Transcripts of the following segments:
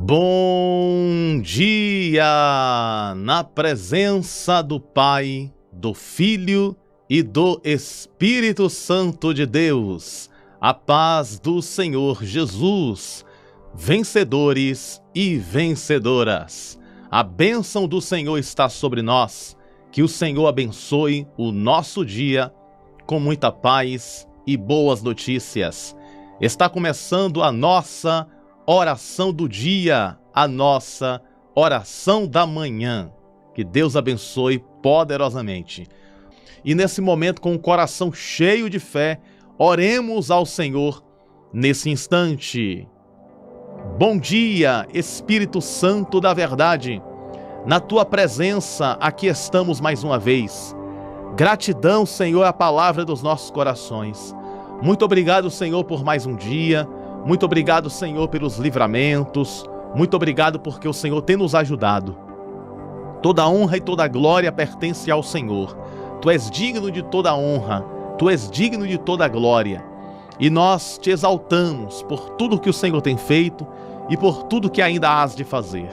Bom dia! Na presença do Pai, do Filho e do Espírito Santo de Deus, a paz do Senhor Jesus, vencedores e vencedoras. A bênção do Senhor está sobre nós, que o Senhor abençoe o nosso dia com muita paz e boas notícias. Está começando a nossa oração do dia, a nossa oração da manhã. Que Deus abençoe poderosamente. E nesse momento, com o coração cheio de fé, oremos ao Senhor nesse instante. Bom dia, Espírito Santo da verdade. Na tua presença, aqui estamos mais uma vez. Gratidão, Senhor, é a palavra dos nossos corações. Muito obrigado, Senhor, por mais um dia. Muito obrigado, Senhor, pelos livramentos. Muito obrigado porque o Senhor tem nos ajudado. Toda honra e toda glória pertence ao Senhor. Tu és digno de toda honra. Tu és digno de toda glória. E nós te exaltamos por tudo que o Senhor tem feito e por tudo que ainda hás de fazer.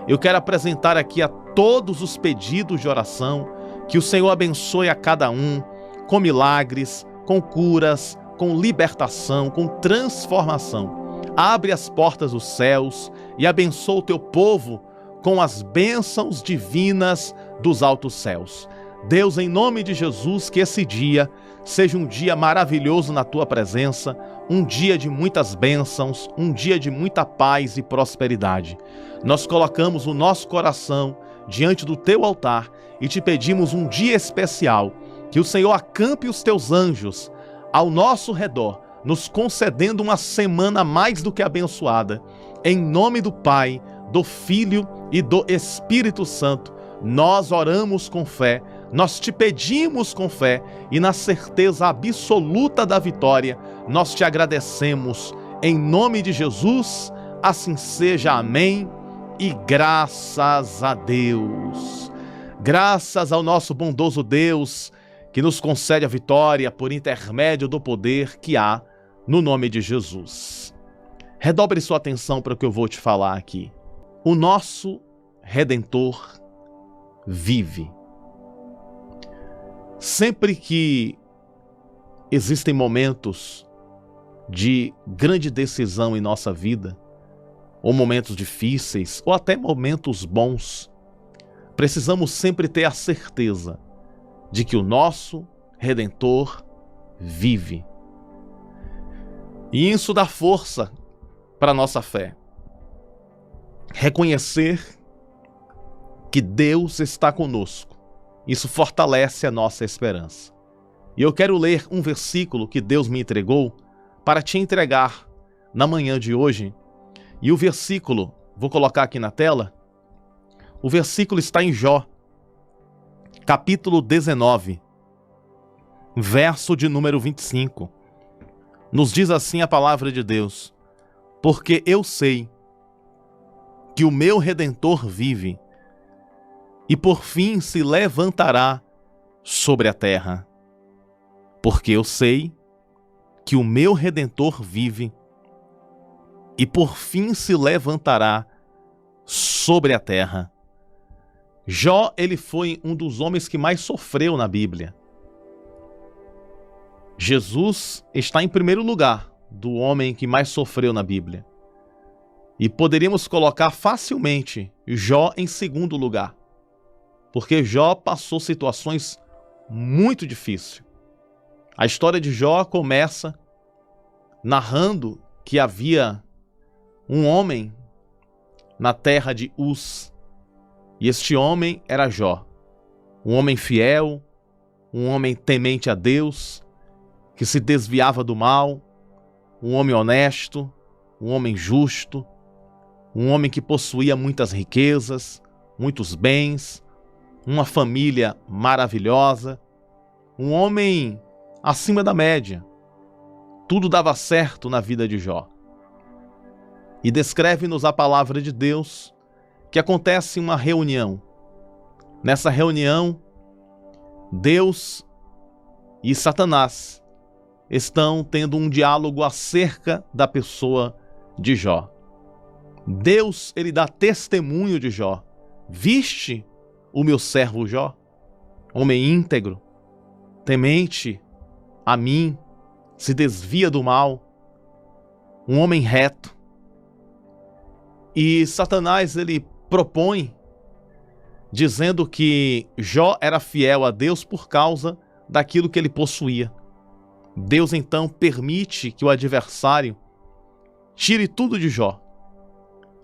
Eu quero apresentar aqui a todos os pedidos de oração, que o Senhor abençoe a cada um, com milagres, com curas, com libertação, com transformação. Abre as portas dos céus e abençoa o teu povo com as bênçãos divinas dos altos céus. Deus, em nome de Jesus, que esse dia seja um dia maravilhoso na tua presença, um dia de muitas bênçãos, um dia de muita paz e prosperidade. Nós colocamos o nosso coração diante do teu altar e te pedimos um dia especial, que o Senhor acampe os teus anjos ao nosso redor, nos concedendo uma semana mais do que abençoada. Em nome do Pai, do Filho e do Espírito Santo, nós oramos com fé, nós te pedimos com fé e na certeza absoluta da vitória, nós te agradecemos. Em nome de Jesus, assim seja, amém e graças a Deus. Graças ao nosso bondoso Deus, que nos concede a vitória por intermédio do poder que há no nome de Jesus. Redobre sua atenção para o que eu vou te falar aqui. O nosso Redentor vive. Sempre que existem momentos de grande decisão em nossa vida, ou momentos difíceis, ou até momentos bons, precisamos sempre ter a certeza de que o nosso Redentor vive. E isso dá força para a nossa fé. Reconhecer que Deus está conosco. Isso fortalece a nossa esperança. E eu quero ler um versículo que Deus me entregou para te entregar na manhã de hoje. E o versículo, vou colocar aqui na tela, o versículo está em Jó, capítulo 19, verso de número 25. Nos diz assim a palavra de Deus: porque eu sei que o meu Redentor vive, e por fim se levantará sobre a terra. Porque eu sei que o meu Redentor vive, e por fim se levantará sobre a terra. Jó, ele foi um dos homens que mais sofreu na Bíblia. Jesus está em primeiro lugar do homem que mais sofreu na Bíblia. E poderíamos colocar facilmente Jó em segundo lugar, porque Jó passou situações muito difíceis. A história de Jó começa narrando que havia um homem na terra de Uz, e este homem era Jó, um homem fiel, um homem temente a Deus, que se desviava do mal, um homem honesto, um homem justo, um homem que possuía muitas riquezas, muitos bens, uma família maravilhosa, um homem acima da média. Tudo dava certo na vida de Jó. E descreve-nos a palavra de Deus que acontece uma reunião. Nessa reunião, Deus e Satanás estão tendo um diálogo acerca da pessoa de Jó. Deus, ele dá testemunho de Jó. Viste o meu servo Jó, homem íntegro, temente a mim, se desvia do mal, um homem reto. E Satanás, ele propõe, dizendo que Jó era fiel a Deus por causa daquilo que ele possuía. Deus então permite que o adversário tire tudo de Jó.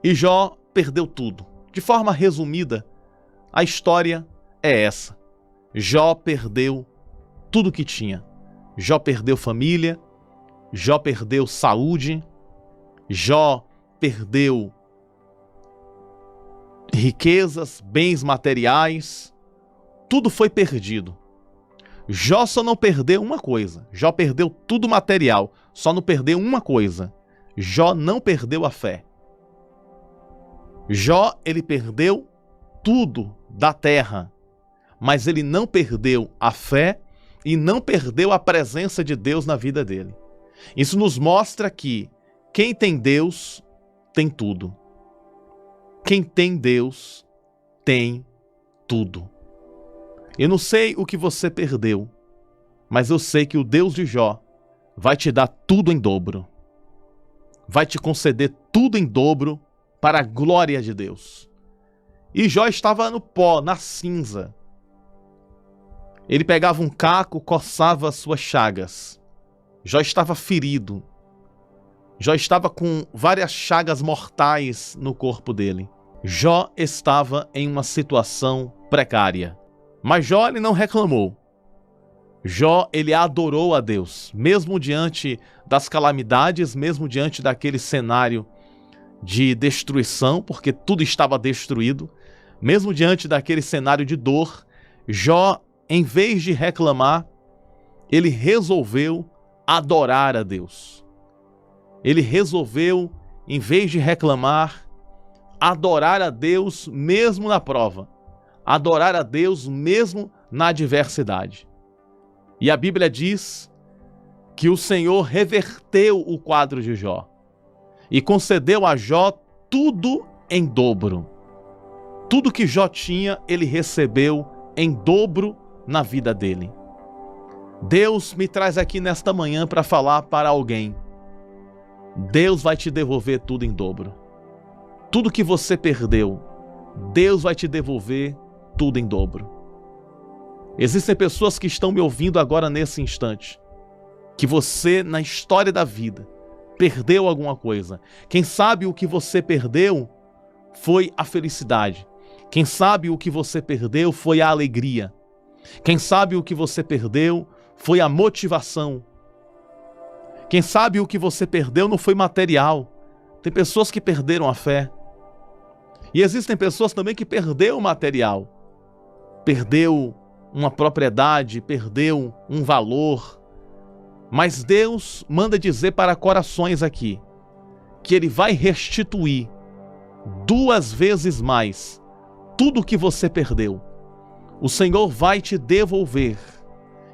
E Jó perdeu tudo. De forma resumida, a história é essa. Jó perdeu tudo que tinha. Jó perdeu família, Jó perdeu saúde, Jó perdeu riquezas, bens materiais, tudo foi perdido. Jó só não perdeu uma coisa. Jó perdeu tudo material, só não perdeu uma coisa. Jó não perdeu a fé. Jó, ele perdeu tudo da terra, mas ele não perdeu a fé e não perdeu a presença de Deus na vida dele. Isso nos mostra que quem tem Deus tem tudo. Quem tem Deus tem tudo. Eu não sei o que você perdeu, mas eu sei que o Deus de Jó vai te dar tudo em dobro. Vai te conceder tudo em dobro para a glória de Deus. E Jó estava no pó, na cinza. Ele pegava um caco, coçava as suas chagas. Jó estava ferido. Jó estava com várias chagas mortais no corpo dele. Jó estava em uma situação precária. Mas Jó, ele não reclamou. Jó, ele adorou a Deus, mesmo diante das calamidades, mesmo diante daquele cenário de destruição, porque tudo estava destruído, mesmo diante daquele cenário de dor, Jó, em vez de reclamar, ele resolveu adorar a Deus. Ele resolveu, em vez de reclamar, adorar a Deus mesmo na prova, adorar a Deus mesmo na adversidade. E a Bíblia diz que o Senhor reverteu o quadro de Jó e concedeu a Jó tudo em dobro. Tudo que Jó tinha, ele recebeu em dobro na vida dele. Deus me traz aqui nesta manhã para falar para alguém. Deus vai te devolver tudo em dobro. Tudo que você perdeu, Deus vai te devolver tudo em dobro. Existem pessoas que estão me ouvindo agora nesse instante, que você, na história da vida, perdeu alguma coisa. Quem sabe o que você perdeu foi a felicidade. Quem sabe o que você perdeu foi a alegria. Quem sabe o que você perdeu foi a motivação. Quem sabe o que você perdeu não foi material. Tem pessoas que perderam a fé. E existem pessoas também que perderam o material. Perdeu uma propriedade, perdeu um valor. Mas Deus manda dizer para corações aqui que Ele vai restituir 2 vezes mais tudo que você perdeu. O Senhor vai te devolver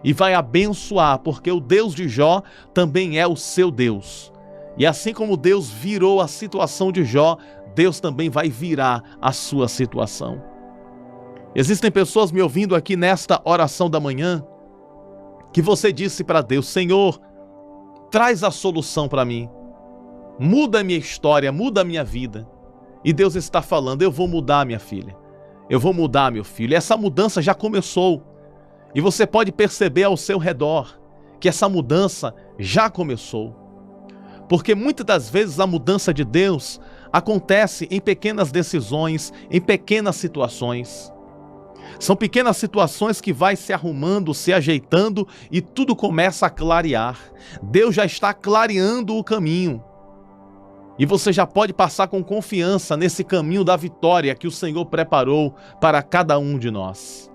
e vai abençoar, porque o Deus de Jó também é o seu Deus. E assim como Deus virou a situação de Jó, Deus também vai virar a sua situação. Existem pessoas me ouvindo aqui nesta oração da manhã que você disse para Deus: Senhor, traz a solução para mim. Muda a minha história, muda a minha vida. E Deus está falando: eu vou mudar, minha filha. Eu vou mudar, meu filho. E essa mudança já começou. E você pode perceber ao seu redor que essa mudança já começou. Porque muitas das vezes a mudança de Deus acontece em pequenas decisões, em pequenas situações. São pequenas situações que vai se arrumando, se ajeitando e tudo começa a clarear. Deus já está clareando o caminho. E você já pode passar com confiança nesse caminho da vitória que o Senhor preparou para cada um de nós.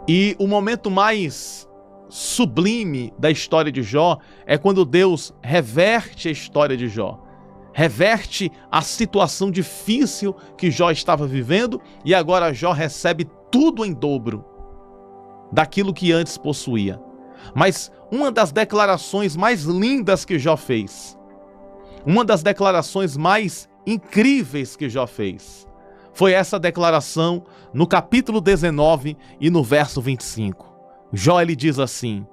E o momento mais sublime da história de Jó é quando Deus reverte a história de Jó. Reverte a situação difícil que Jó estava vivendo e agora Jó recebe tudo em dobro daquilo que antes possuía. Mas uma das declarações mais lindas que Jó fez, uma das declarações mais incríveis que Jó fez. Foi essa declaração no capítulo 19 e no verso 25. Jó, ele diz assim: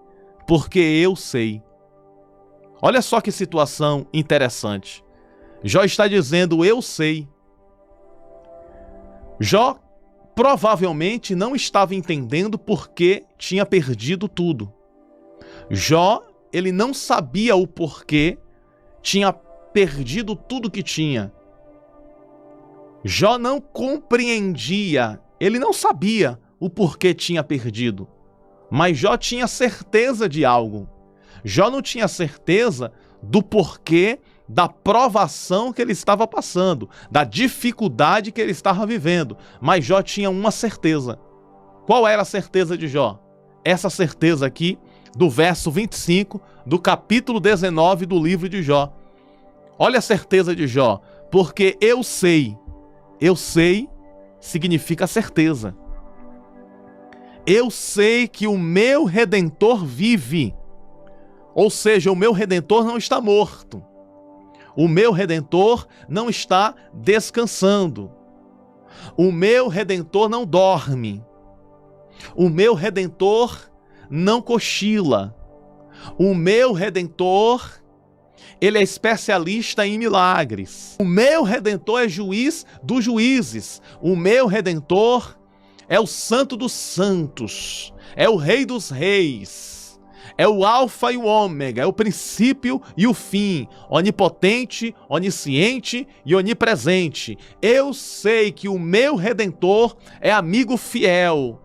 porque eu sei. Olha só que situação interessante. Jó está dizendo: eu sei. Jó provavelmente não estava entendendo porque tinha perdido tudo. Jó, ele não sabia o porquê tinha perdido tudo que tinha. Jó não compreendia, ele não sabia o porquê tinha perdido. Mas Jó tinha certeza de algo. Jó não tinha certeza do porquê da provação que ele estava passando, da dificuldade que ele estava vivendo. Mas Jó tinha uma certeza. Qual era a certeza de Jó? Essa certeza aqui do verso 25 do capítulo 19 do livro de Jó. Olha a certeza de Jó. Porque eu sei. Eu sei significa certeza. Eu sei que o meu Redentor vive. Ou seja, o meu Redentor não está morto. O meu Redentor não está descansando. O meu Redentor não dorme. O meu Redentor não cochila. O meu Redentor, ele é especialista em milagres. O meu Redentor é juiz dos juízes. O meu Redentor é o Santo dos Santos. É o Rei dos Reis. É o Alfa e o Ômega, é o princípio e o fim, onipotente, onisciente e onipresente. Eu sei que o meu Redentor é amigo fiel,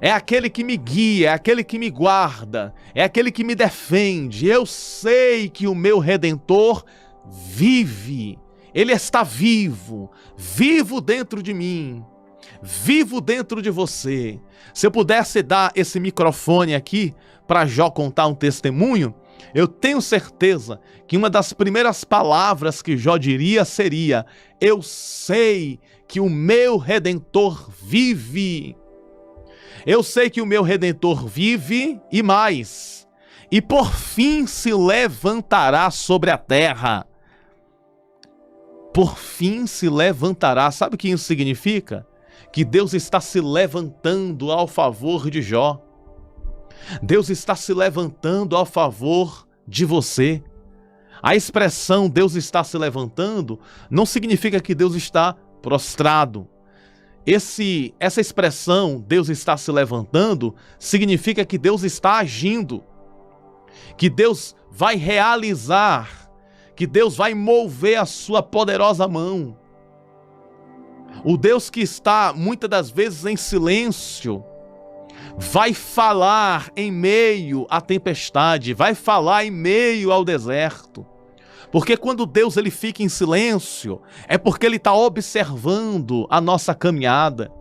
é aquele que me guia, é aquele que me guarda, é aquele que me defende. Eu sei que o meu Redentor vive, ele está vivo, vivo dentro de mim, vivo dentro de você. Se eu pudesse dar esse microfone aqui para Jó contar um testemunho, eu tenho certeza que uma das primeiras palavras que Jó diria seria: eu sei que o meu Redentor vive. Eu sei que o meu Redentor vive e mais, e por fim se levantará sobre a terra. Por fim se levantará. Sabe o que isso significa? Que Deus está se levantando ao favor de Jó. Deus está se levantando a favor de você. A expressão Deus está se levantando não significa que Deus está prostrado. Essa expressão Deus está se levantando significa que Deus está agindo, que Deus vai realizar, que Deus vai mover a sua poderosa mão. O Deus que está muitas das vezes em silêncio vai falar em meio à tempestade, vai falar em meio ao deserto. Porque quando Deus ele fica em silêncio, é porque ele está observando a nossa caminhada.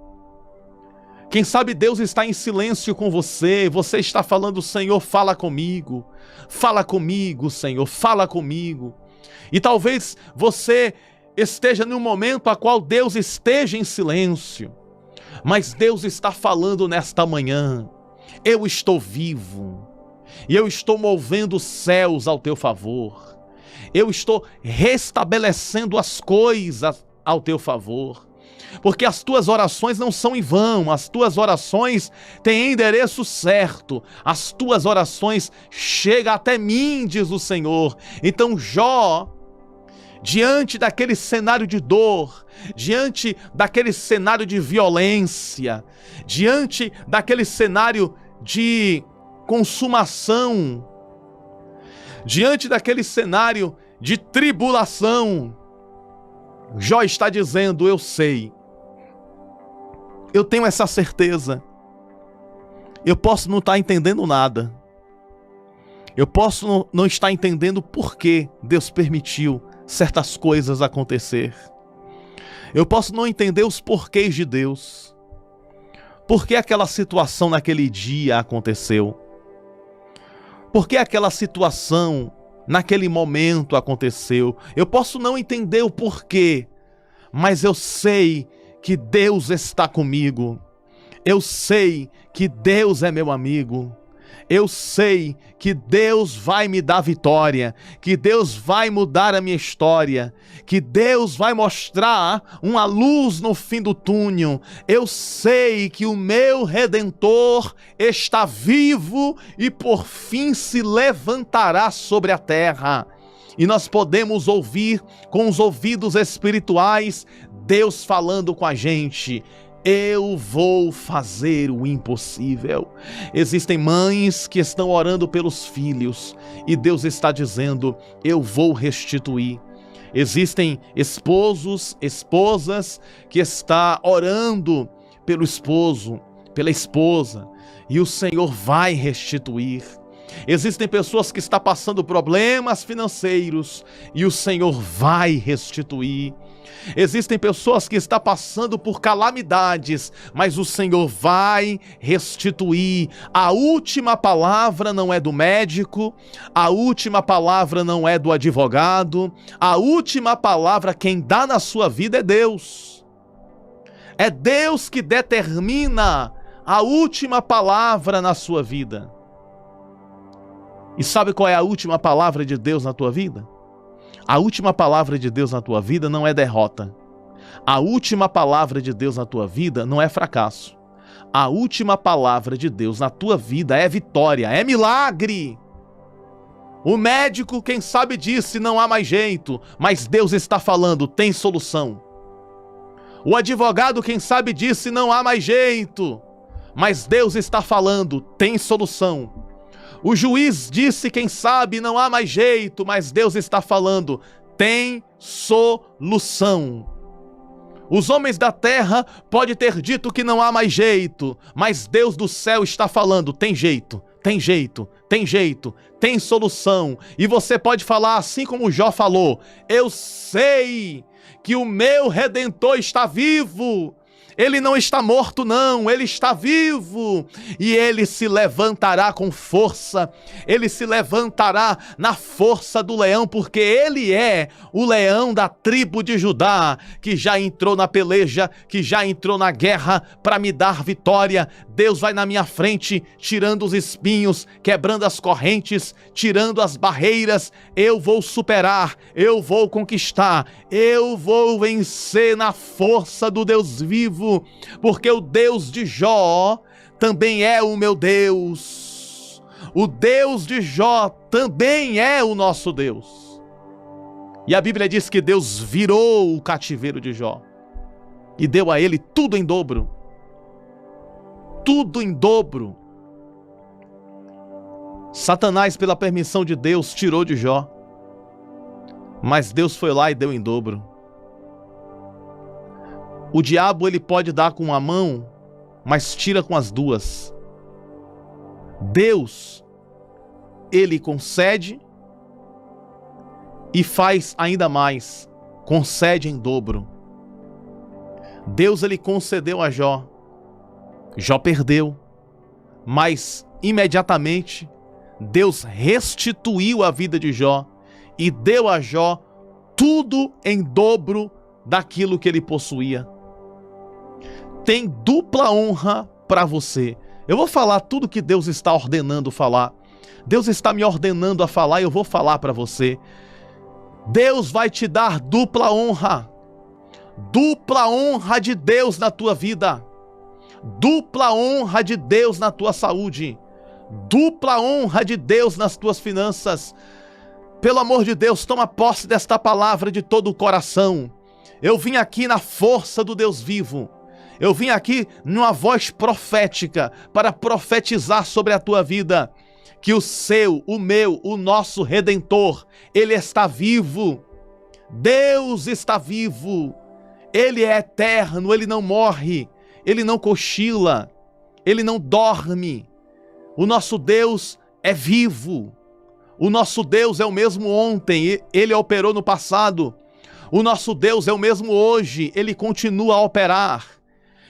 Quem sabe Deus está em silêncio com você, você está falando: Senhor, fala comigo, Senhor, fala comigo. E talvez você esteja num momento a qual Deus esteja em silêncio. Mas Deus está falando nesta manhã: eu estou vivo, e eu estou movendo os céus ao teu favor, eu estou restabelecendo as coisas ao teu favor, porque as tuas orações não são em vão, as tuas orações têm endereço certo, as tuas orações chegam até mim, diz o Senhor. Então Jó, diante daquele cenário de dor, diante daquele cenário de violência, diante daquele cenário de consumação, diante daquele cenário de tribulação, Jó está dizendo: eu sei, eu tenho essa certeza, eu posso não estar entendendo nada, eu posso não estar entendendo por que Deus permitiu certas coisas acontecer. Eu posso não entender os porquês de Deus. Por que aquela situação naquele dia aconteceu? Por que aquela situação naquele momento aconteceu? Eu posso não entender o porquê, mas eu sei que Deus está comigo. Eu sei que Deus é meu amigo. Eu sei que Deus vai me dar vitória, que Deus vai mudar a minha história, que Deus vai mostrar uma luz no fim do túnel. Eu sei que o meu Redentor está vivo e por fim se levantará sobre a terra. E nós podemos ouvir com os ouvidos espirituais Deus falando com a gente: eu vou fazer o impossível. Existem mães que estão orando pelos filhos e Deus está dizendo: eu vou restituir. Existem esposos, esposas que estão orando pelo esposo, pela esposa, e o Senhor vai restituir. Existem pessoas que estão passando problemas financeiros e o Senhor vai restituir. Existem pessoas que estão passando por calamidades, mas o Senhor vai restituir. A última palavra não é do médico, a última palavra não é do advogado, a última palavra quem dá na sua vida é Deus. É Deus que determina a última palavra na sua vida. E sabe qual é a última palavra de Deus na tua vida? A última palavra de Deus na tua vida não é derrota. A última palavra de Deus na tua vida não é fracasso. A última palavra de Deus na tua vida é vitória, é milagre. O médico, quem sabe, disse: não há mais jeito, mas Deus está falando: tem solução. O advogado, quem sabe, disse: não há mais jeito, mas Deus está falando: tem solução. O juiz disse: quem sabe, não há mais jeito, mas Deus está falando: tem solução. Os homens da terra podem ter dito que não há mais jeito, mas Deus do céu está falando: tem jeito, tem jeito, tem jeito, tem solução. E você pode falar assim como Jó falou: eu sei que o meu Redentor está vivo. Ele não está morto não, ele está vivo e ele se levantará com força, ele se levantará na força do leão, porque ele é o leão da tribo de Judá, que já entrou na peleja, que já entrou na guerra para me dar vitória. Deus vai na minha frente, tirando os espinhos, quebrando as correntes, tirando as barreiras. Eu vou superar, eu vou conquistar, eu vou vencer na força do Deus vivo. Porque o Deus de Jó também é o meu Deus. O Deus de Jó também é o nosso Deus. E a Bíblia diz que Deus virou o cativeiro de Jó e deu a ele tudo em dobro. Tudo em dobro. Satanás, pela permissão de Deus, tirou de Jó, mas Deus foi lá e deu em dobro. O diabo, ele pode dar com uma mão, mas tira com as duas. Deus, ele concede e faz ainda mais, concede em dobro. Deus, ele concedeu a Jó. Jó perdeu, mas imediatamente Deus restituiu a vida de Jó e deu a Jó tudo em dobro daquilo que ele possuía. Tem dupla honra para você. Eu vou falar tudo que Deus está ordenando falar. Deus está me ordenando a falar e eu vou falar para você. Deus vai te dar dupla honra. Dupla honra de Deus na tua vida. Dupla honra de Deus na tua saúde. Dupla honra de Deus nas tuas finanças. Pelo amor de Deus, toma posse desta palavra de todo o coração. Eu vim aqui na força do Deus vivo. Eu vim aqui numa voz profética para profetizar sobre a tua vida que o seu, o meu, o nosso Redentor, ele está vivo. Deus está vivo. Ele é eterno, ele não morre, ele não cochila, ele não dorme. O nosso Deus é vivo. O nosso Deus é o mesmo ontem, ele operou no passado. O nosso Deus é o mesmo hoje, ele continua a operar.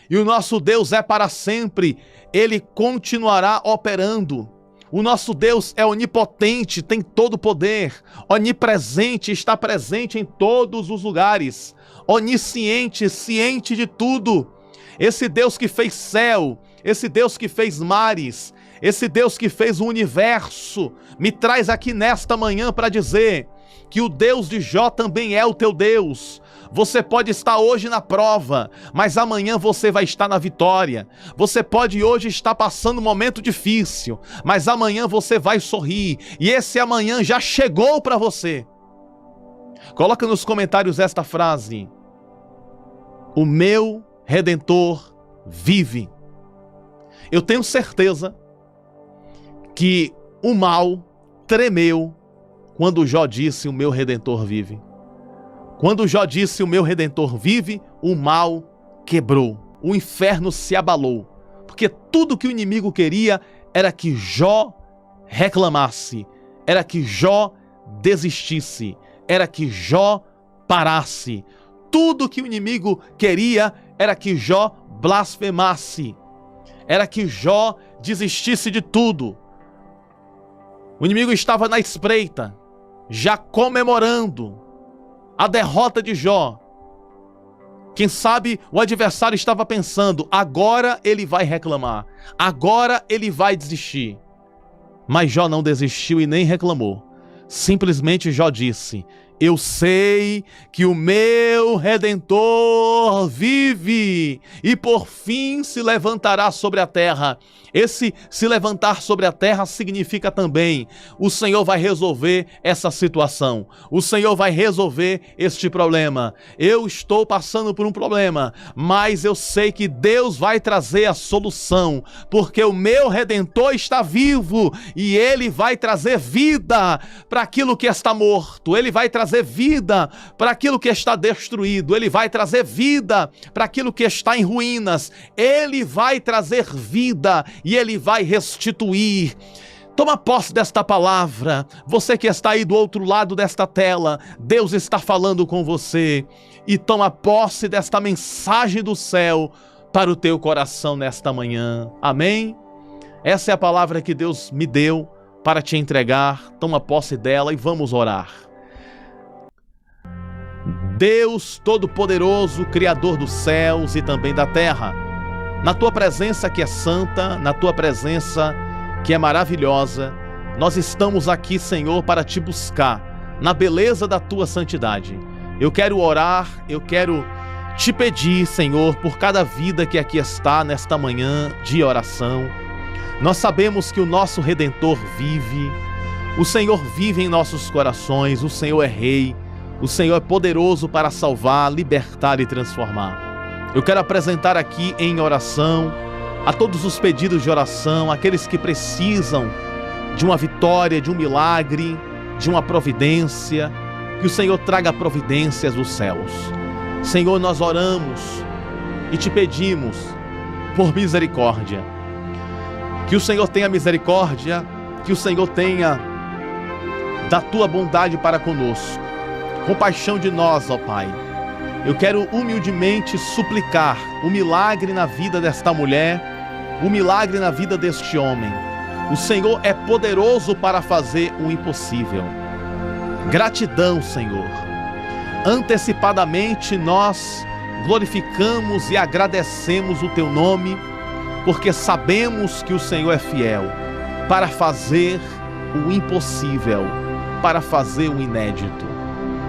E o nosso Deus é para sempre, ele continuará operando. O nosso Deus é onipotente, tem todo o poder, onipresente, está presente em todos os lugares, onisciente, ciente de tudo. Esse Deus que fez céu, esse Deus que fez mares, esse Deus que fez o universo, me traz aqui nesta manhã para dizer que o Deus de Jó também é o teu Deus. Você pode estar hoje na prova, mas amanhã você vai estar na vitória. Você pode hoje estar passando um momento difícil, mas amanhã você vai sorrir, e esse amanhã já chegou para você. Coloca nos comentários esta frase: o meu Redentor vive. Eu tenho certeza que o mal tremeu quando Jó disse: o meu Redentor vive. Quando Jó disse: o meu Redentor vive, o mal quebrou, o inferno se abalou, porque tudo que o inimigo queria era que Jó reclamasse, era que Jó desistisse, era que Jó parasse. Tudo que o inimigo queria era que Jó blasfemasse, era que Jó desistisse de tudo. O inimigo estava na espreita, já comemorando a derrota de Jó. Quem sabe o adversário estava pensando: agora ele vai reclamar, agora ele vai desistir. Mas Jó não desistiu e nem reclamou. Simplesmente Jó disse: eu sei que o meu Redentor vive e por fim se levantará sobre a terra. Esse se levantar sobre a terra significa também: o Senhor vai resolver essa situação, o Senhor vai resolver este problema. Eu estou passando por um problema, mas eu sei que Deus vai trazer a solução, porque o meu Redentor está vivo e Ele vai trazer vida para aquilo que está morto, Ele vai trazer vida para aquilo que está destruído, Ele vai trazer vida para aquilo que está em ruínas, Ele vai trazer vida e Ele vai restituir. Toma posse desta palavra. Você que está aí do outro lado desta tela, Deus está falando com você. E toma posse desta mensagem do céu para o teu coração nesta manhã. Amém? Essa é a palavra que Deus me deu para te entregar. Toma posse dela e vamos orar. Deus Todo-Poderoso, Criador dos céus e também da terra, na tua presença que é santa, na tua presença que é maravilhosa, nós estamos aqui, Senhor, para te buscar na beleza da tua santidade. Eu quero orar, eu quero te pedir, Senhor, por cada vida que aqui está nesta manhã de oração. Nós sabemos que o nosso Redentor vive, o Senhor vive em nossos corações, o Senhor é Rei, o Senhor é poderoso para salvar, libertar e transformar. Eu quero apresentar aqui em oração a todos os pedidos de oração, aqueles que precisam de uma vitória, de um milagre, de uma providência, que o Senhor traga providências dos céus. Senhor, nós oramos e te pedimos por misericórdia. Que o Senhor tenha misericórdia, que o Senhor tenha da tua bondade para conosco. Compaixão de nós, ó Pai. Eu quero humildemente suplicar o milagre na vida desta mulher, o milagre na vida deste homem. O Senhor é poderoso para fazer o impossível. Gratidão, Senhor. Antecipadamente nós glorificamos e agradecemos o teu nome, porque sabemos que o Senhor é fiel para fazer o impossível, para fazer o inédito.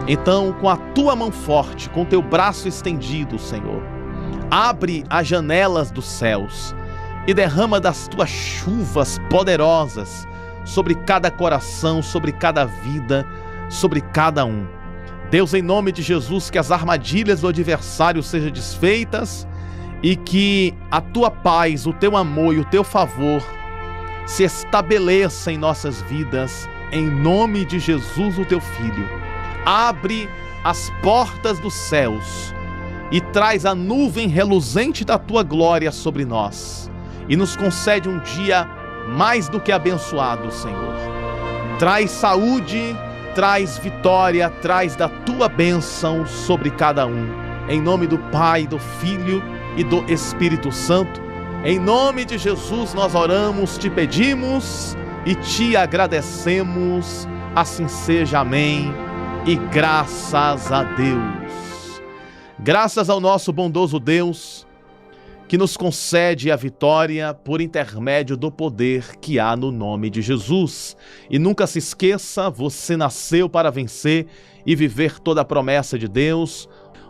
Então, com a tua mão forte, com o teu braço estendido, Senhor, abre as janelas dos céus e derrama das tuas chuvas poderosas sobre cada coração, sobre cada vida, sobre cada um. Deus, em nome de Jesus, que as armadilhas do adversário sejam desfeitas e que a tua paz, o teu amor e o teu favor se estabeleça em nossas vidas, em nome de Jesus, o teu Filho. Abre as portas dos céus e traz a nuvem reluzente da tua glória sobre nós e nos concede um dia mais do que abençoado, Senhor. Traz saúde, traz vitória, traz da tua bênção sobre cada um. Em nome do Pai, do Filho e do Espírito Santo, em nome de Jesus nós oramos, te pedimos e te agradecemos. Assim seja, amém. E graças a Deus. Graças ao nosso bondoso Deus, que nos concede a vitória por intermédio do poder que há no nome de Jesus. E nunca se esqueça, você nasceu para vencer e viver toda a promessa de Deus.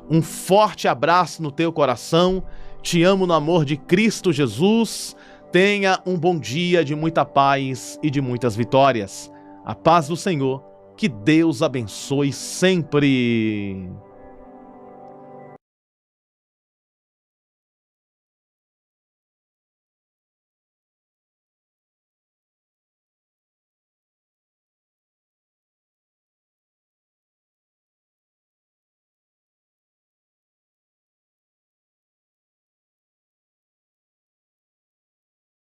Um forte abraço no teu coração, te amo no amor de Cristo Jesus. Tenha um bom dia de muita paz e de muitas vitórias. A paz do Senhor, que Deus abençoe sempre.